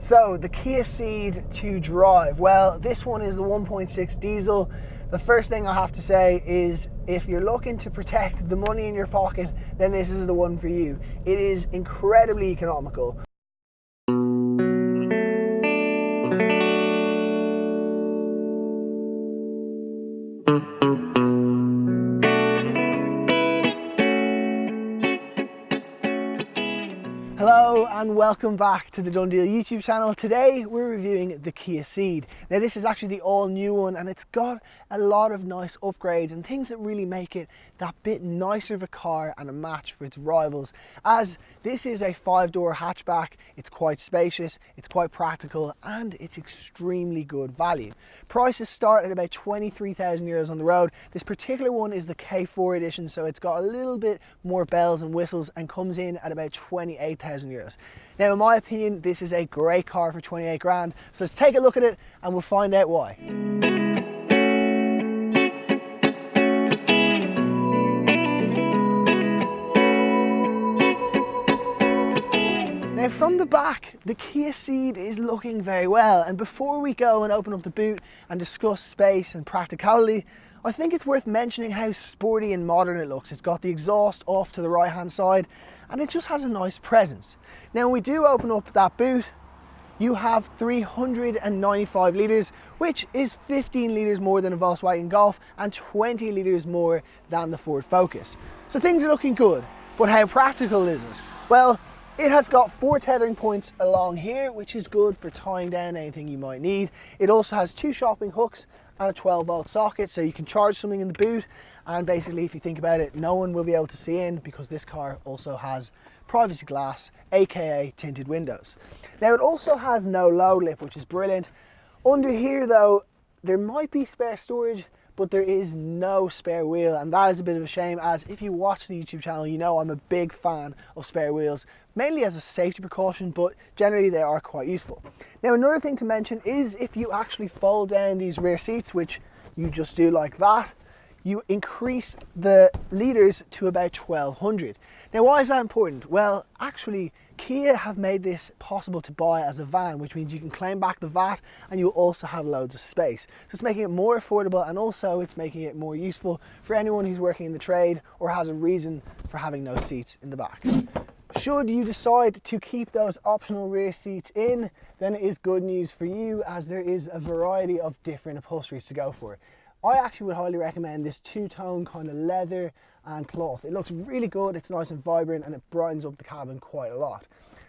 So the Kia Ceed to drive, well, this one is the 1.6 diesel. The first thing I have to say is if you're looking to protect the money in your pocket, then this is the one for you. It is incredibly economical. Hello and welcome back to the DoneDeal YouTube channel. Today we're reviewing the Kia Ceed. Now this is actually the all new one and it's got a lot of nice upgrades and things that really make it that bit nicer of a car and a match for its rivals. As this is a 5-door hatchback, it's quite spacious, it's quite practical and it's extremely good value. Prices start at about 23,000 euros on the road. This particular one is the K4 edition, so it's got a little bit more bells and whistles and comes in at about 28,000 euros. Now in my opinion, this is a great car for 28 grand. So let's take a look at it and we'll find out why. Now from the back, the Kia Ceed is looking very well, and before we go and open up the boot and discuss space and practicality, I think it's worth mentioning how sporty and modern it looks. It's got the exhaust off to the right hand side and it just has a nice presence. Now when we do open up that boot, you have 395 litres, which is 15 litres more than a Volkswagen Golf and 20 litres more than the Ford Focus. So things are looking good, but how practical is it? Well, it has got 4 tethering points along here, which is good for tying down anything you might need. It also has 2 shopping hooks and a 12-volt socket, so you can charge something in the boot. And basically, if you think about it, no one will be able to see in because this car also has privacy glass, aka tinted windows. Now it also has no load lip, which is brilliant. Under here though, there might be spare storage, but there is no spare wheel, and that is a bit of a shame, as if you watch the YouTube channel, you know I'm a big fan of spare wheels, mainly as a safety precaution, but generally they are quite useful. Now another thing to mention is if you actually fold down these rear seats, which you just do like that, you increase the litres to about 1200. Now why is that important? Well, actually Kia have made this possible to buy as a van, which means you can claim back the VAT and you'll also have loads of space. So it's making it more affordable, and also it's making it more useful for anyone who's working in the trade or has a reason for having no seats in the back. Should you decide to keep those optional rear seats in, then it is good news for you, as there is a variety of different upholsteries to go for. I actually would highly recommend this two-tone kind of leather and cloth. It looks really good, it's nice and vibrant, and it brightens up the cabin quite a lot.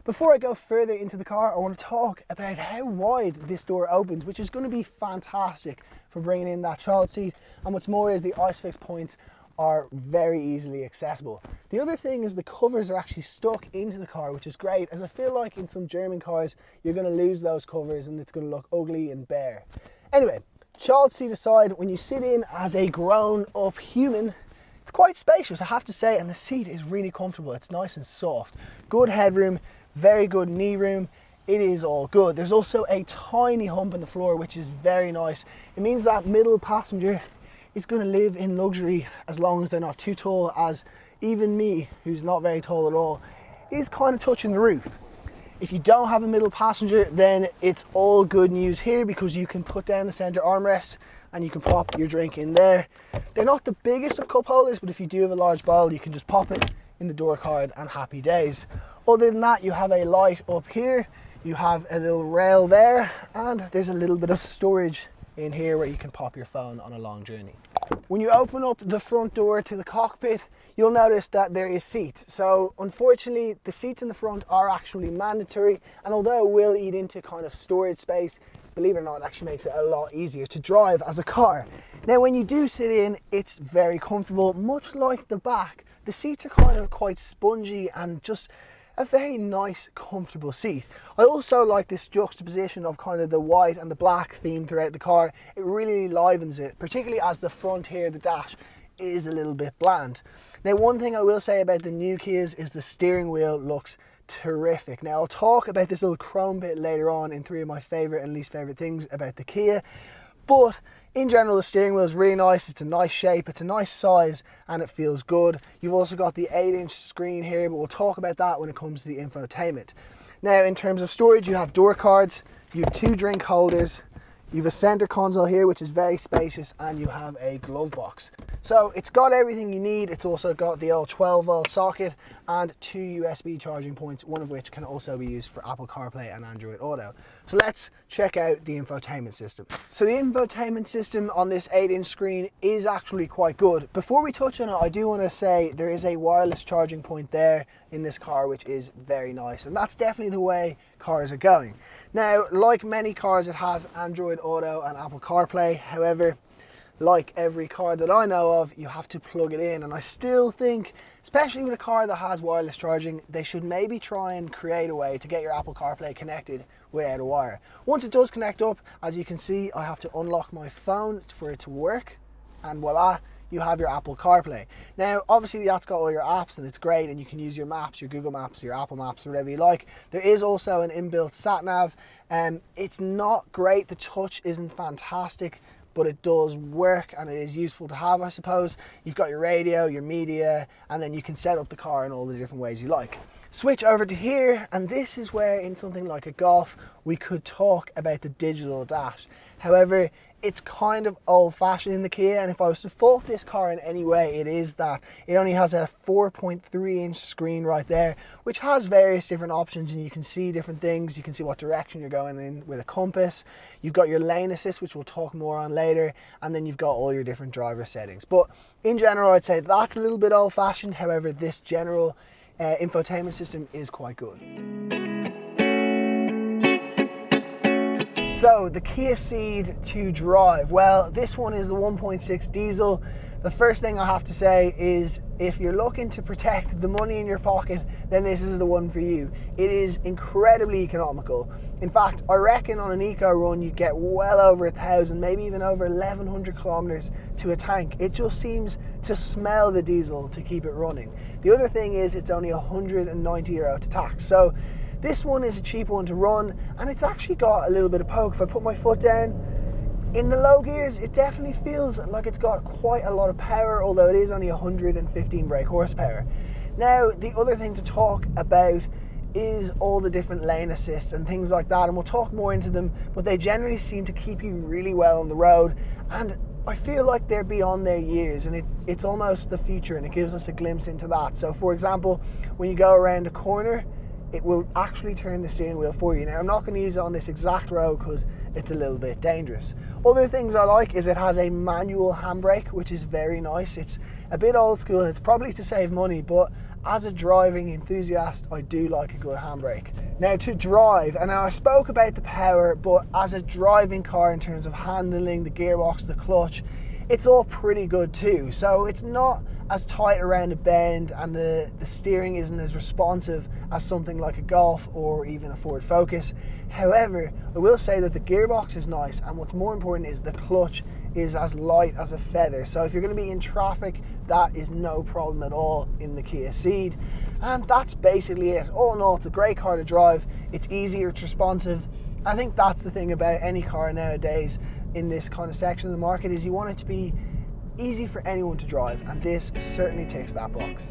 Before I go further into the car, I want to talk about how wide this door opens, which is going to be fantastic for bringing in that child seat. And what's more is the ISOFIX points are very easily accessible. The other thing is the covers are actually stuck into the car, which is great, as I feel like in some German cars you're going to lose those covers and it's going to look ugly and bare. Anyway, child seat aside, when you sit in as a grown-up human, it's quite spacious, I have to say, and the seat is really comfortable. It's nice and soft. Good headroom, very good knee room. It is all good. There's also a tiny hump in the floor, which is very nice. It means that middle passenger is going to live in luxury as long as they're not too tall, as even me, who's not very tall at all, is kind of touching the roof. If you don't have a middle passenger, then it's all good news here, because you can put down the center armrest and you can pop your drink in there. They're not the biggest of cup holders, but if you do have a large bowl, you can just pop it in the door card and happy days. Other than that, you have a light up here, you have a little rail there, and there's a little bit of storage in here where you can pop your phone on a long journey. When you open up the front door to the cockpit, you'll notice that there is seats. So unfortunately, the seats in the front are actually mandatory, and although it will eat into kind of storage space, believe it or not, it actually makes it a lot easier to drive as a car. Now when you do sit in, it's very comfortable. Much like the back, the seats are kind of quite spongy and just a very nice, comfortable seat. I also like this juxtaposition of kind of the white and the black theme throughout the car. It really livens it, particularly as the front here, the dash, is a little bit bland. Now one thing I will say about the new Kias is the steering wheel looks terrific. Now I'll talk about this little chrome bit later on in 3 of my favourite and least favourite things about the Kia, but in general the steering wheel is really nice. It's a nice shape, it's a nice size, and it feels good. You've also got the 8-inch screen here, but we'll talk about that when it comes to the infotainment. Now, in terms of storage, you have door cards, you have 2 drink holders, you have a center console here, which is very spacious, and you have a glove box. So it's got everything you need. It's also got the old 12-volt socket and 2 USB charging points, one of which can also be used for Apple CarPlay and Android Auto. So let's check out the infotainment system. So the infotainment system on this 8-inch screen is actually quite good. Before we touch on it, I do want to say there is a wireless charging point there in this car, which is very nice, and that's definitely the way cars are going. Now, like many cars, it has Android Auto and Apple CarPlay. However, like every car that I know of, you have to plug it in, and I still think, especially with a car that has wireless charging, they should maybe try and create a way to get your Apple CarPlay connected without a wire. Once it does connect up, as you can see, I have to unlock my phone for it to work, and voila, you have your Apple CarPlay. Now, obviously that's got all your apps and it's great, and you can use your maps, your Google Maps, your Apple Maps, whatever you like. There is also an inbuilt sat nav. It's not great, the touch isn't fantastic, but it does work and it is useful to have, I suppose. You've got your radio, your media, and then you can set up the car in all the different ways you like. Switch over to here, and this is where in something like a Golf, we could talk about the digital dash. However, it's kind of old-fashioned in the Kia, and if I was to fault this car in any way, it is that it only has a 4.3-inch screen right there, which has various different options, and you can see different things. You can see what direction you're going in with a compass. You've got your lane assist, which we'll talk more on later, and then you've got all your different driver settings. But in general, I'd say that's a little bit old-fashioned. However, this general infotainment system is quite good. So the Kia Ceed to drive, well, this one is the 1.6 diesel. The first thing I have to say is, if you're looking to protect the money in your pocket, then this is the one for you. It is incredibly economical. In fact, I reckon on an eco run you get well over 1,000, maybe even over 1,100 kilometers to a tank. It just seems to smell the diesel to keep it running. The other thing is, it's only €190 to tax. So this one is a cheap one to run, and it's actually got a little bit of poke. If I put my foot down, in the low gears, it definitely feels like it's got quite a lot of power, although it is only 115 brake horsepower. Now, the other thing to talk about is all the different lane assists and things like that, and we'll talk more into them, but they generally seem to keep you really well on the road, and I feel like they're beyond their years, and it's almost the future, and it gives us a glimpse into that. So for example, when you go around a corner, it will actually turn the steering wheel for you. Now, I'm not going to use it on this exact road because it's a little bit dangerous. Other things I like is it has a manual handbrake, which is very nice. It's a bit old school, it's probably to save money, but as a driving enthusiast, I do like a good handbrake. Now, to drive, and now I spoke about the power, but as a driving car in terms of handling, the gearbox, the clutch, it's all pretty good too. So it's not as tight around a bend, and the steering isn't as responsive as something like a Golf or even a Ford Focus. However, I will say that the gearbox is nice, and what's more important is the clutch is as light as a feather. So if you're going to be in traffic, that is no problem at all in the Kia Ceed. And that's basically it. All in all, it's a great car to drive. It's easy, it's responsive. I think that's the thing about any car nowadays in this kind of section of the market, is you want it to be easy for anyone to drive, and this certainly ticks that box.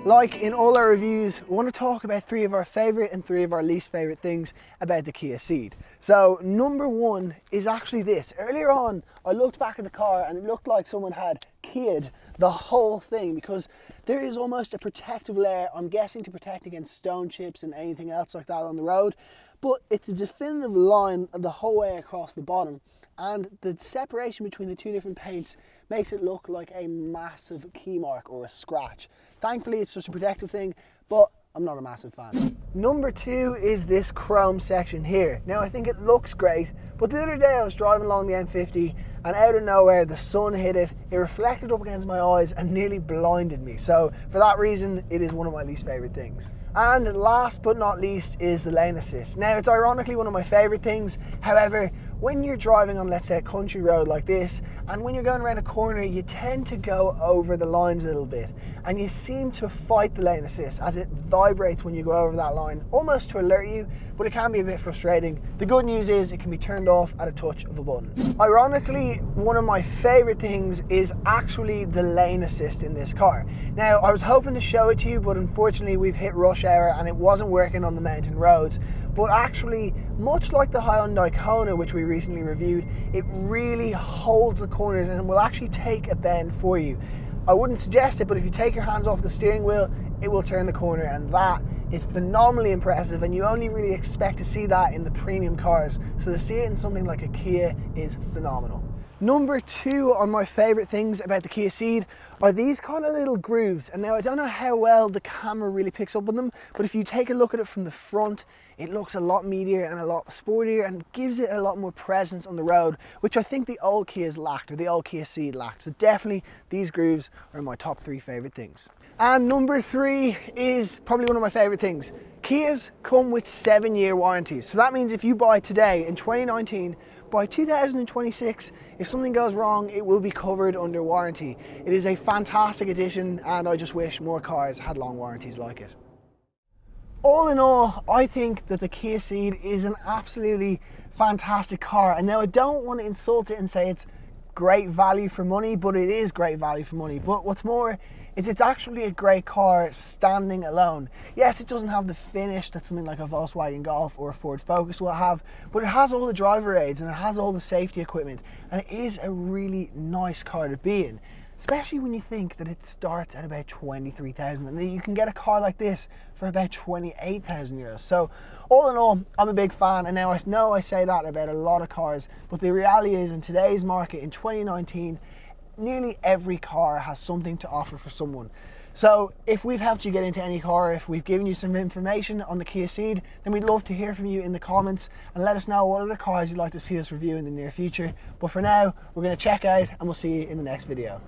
Like in all our reviews, we want to talk about 3 of our favourite and 3 of our least favourite things about the Kia Ceed. So number 1 is actually this. Earlier on, I looked back at the car and it looked like someone had Kia'd the whole thing, because there is almost a protective layer, I'm guessing to protect against stone chips and anything else like that on the road, but it's a definitive line the whole way across the bottom. And the separation between the 2 different paints makes it look like a massive key mark or a scratch. Thankfully, it's just a protective thing, but I'm not a massive fan. Number 2 is this chrome section here. Now, I think it looks great, but the other day I was driving along the M50 and out of nowhere the sun hit it, it reflected up against my eyes and nearly blinded me. So for that reason, it is one of my least favourite things. And last but not least is the lane assist. Now, it's ironically one of my favourite things. However, when you're driving on, let's say, a country road like this, and when you're going around a corner, you tend to go over the lines a little bit, and you seem to fight the lane assist as it vibrates when you go over that line, almost to alert you, but it can be a bit frustrating. The good news is it can be turned off at a touch of a button. Ironically, one of my favorite things is actually the lane assist in this car. Now, I was hoping to show it to you, but unfortunately we've hit rush hour and it wasn't working on the mountain roads. But actually, much like the Hyundai Kona, which we recently reviewed, it really holds the corners and will actually take a bend for you. I wouldn't suggest it, but if you take your hands off the steering wheel, it will turn the corner, and that is phenomenally impressive, and you only really expect to see that in the premium cars. So to see it in something like a Kia is phenomenal. Number 2 on my favorite things about the Kia Ceed are these kind of little grooves. And now I don't know how well the camera really picks up on them, but if you take a look at it from the front, it looks a lot meatier and a lot sportier and gives it a lot more presence on the road, which I think the old Kias lacked, or the old Kia Ceed lacked. So definitely these grooves are my top 3 favorite things. And number 3 is probably one of my favorite things. Kias come with 7-year warranties. So that means if you buy today in 2019, by 2026, if something goes wrong, it will be covered under warranty. It is a fantastic addition, and I just wish more cars had long warranties like it. All in all, I think that the Kia Ceed is an absolutely fantastic car. And now I don't want to insult it and say it's great value for money, but it is great value for money. But what's more is it's actually a great car standing alone. Yes, it doesn't have the finish that something like a Volkswagen Golf or a Ford Focus will have, but it has all the driver aids and it has all the safety equipment, and it is a really nice car to be in, especially when you think that it starts at about 23,000 and you can get a car like this for about 28,000 euros. So all in all, I'm a big fan, and now I know I say that about a lot of cars, but the reality is in today's market in 2019, nearly every car has something to offer for someone. So if we've helped you get into any car, if we've given you some information on the Kia Ceed, then we'd love to hear from you in the comments and let us know what other cars you'd like to see us review in the near future. But for now, we're going to check out and we'll see you in the next video.